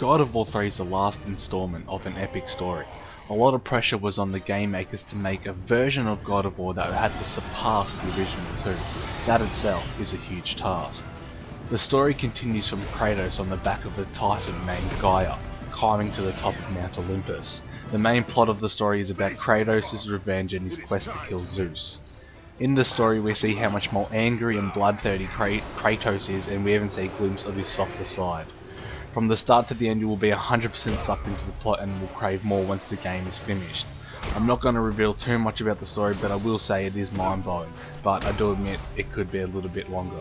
God of War 3 is the last installment of an epic story. A lot of pressure was on the game makers to make a version of God of War that had to surpass the original 2. That itself is a huge task. The story continues from Kratos on the back of a titan named Gaia, climbing to the top of Mount Olympus. The main plot of the story is about Kratos' revenge and his quest to kill Zeus. In the story we see how much more angry and bloodthirsty Kratos is, and we even see a glimpse of his softer side. From the start to the end you will be 100% sucked into the plot and will crave more once the game is finished. I'm not going to reveal too much about the story, but I will say it is mind-blowing, but I do admit it could be a little bit longer.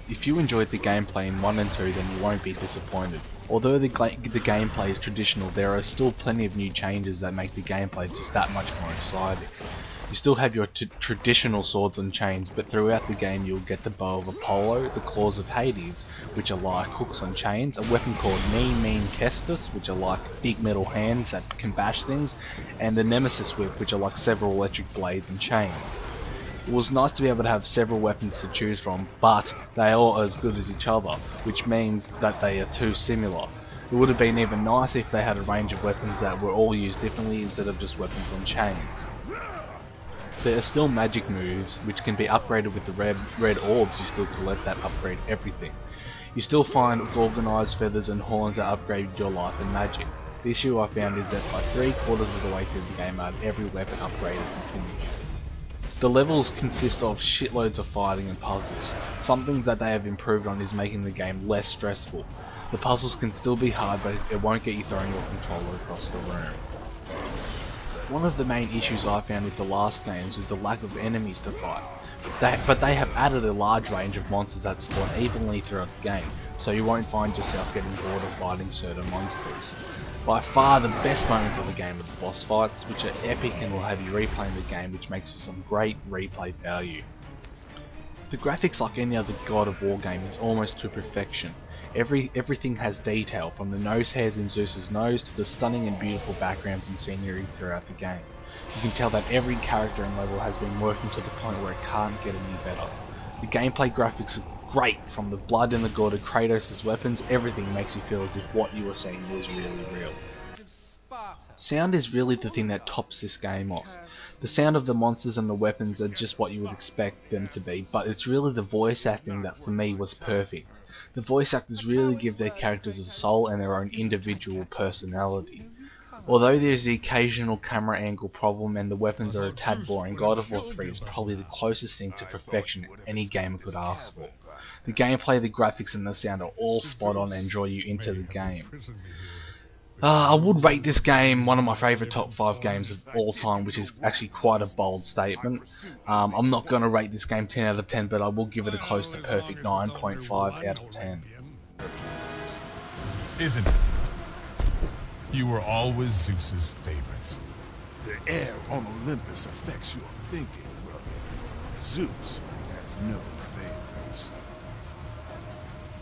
If you enjoyed the gameplay in 1 and 2 then you won't be disappointed. Although the gameplay is traditional, there are still plenty of new changes that make the gameplay just that much more exciting. You still have your traditional swords and chains, but throughout the game you'll get the bow of Apollo, the claws of Hades, which are like hooks on chains, a weapon called Mean Kestis, which are like big metal hands that can bash things, and the Nemesis Whip, which are like several electric blades and chains. It was nice to be able to have several weapons to choose from, but they are all as good as each other, which means that they are too similar. It would have been even nicer if they had a range of weapons that were all used differently instead of just weapons on chains. There are still magic moves which can be upgraded with the red orbs you still collect that upgrade everything. You still find organised feathers and horns that upgrade your life and magic. The issue I found is that by 3/4 of the way through the game I had every weapon upgraded and finished. The levels consist of shitloads of fighting and puzzles. Something that they have improved on is making the game less stressful. The puzzles can still be hard, but it won't get you throwing your controller across the room. One of the main issues I found with the last games is the lack of enemies to fight, but they have added a large range of monsters that spawn evenly throughout the game, so you won't find yourself getting bored of fighting certain monsters. By far the best moments of the game are the boss fights, which are epic and will have you replaying the game, which makes for some great replay value. The graphics, like any other God of War game, is almost to perfection. Everything has detail, from the nose hairs in Zeus's nose to the stunning and beautiful backgrounds and scenery throughout the game. You can tell that every character and level has been working to the point where it can't get any better. The gameplay graphics are great, from the blood and the gore to Kratos' weapons. Everything makes you feel as if what you are seeing was really real. Sound is really the thing that tops this game off. The sound of the monsters and the weapons are just what you would expect them to be, but it's really the voice acting that for me was perfect. The voice actors really give their characters a soul and their own individual personality. Although there's the occasional camera angle problem and the weapons are a tad boring, God of War 3 is probably the closest thing to perfection any gamer could ask for. The gameplay, the graphics and the sound are all spot on and draw you into the game. I would rate this game one of my favourite top 5 games of all time, which is actually quite a bold statement. I'm not going to rate this game 10 out of 10, but I will give it a close to perfect 9.5 out of 10. Isn't it? You were always Zeus's favorite. The air on Olympus affects your thinking, brother. Zeus has no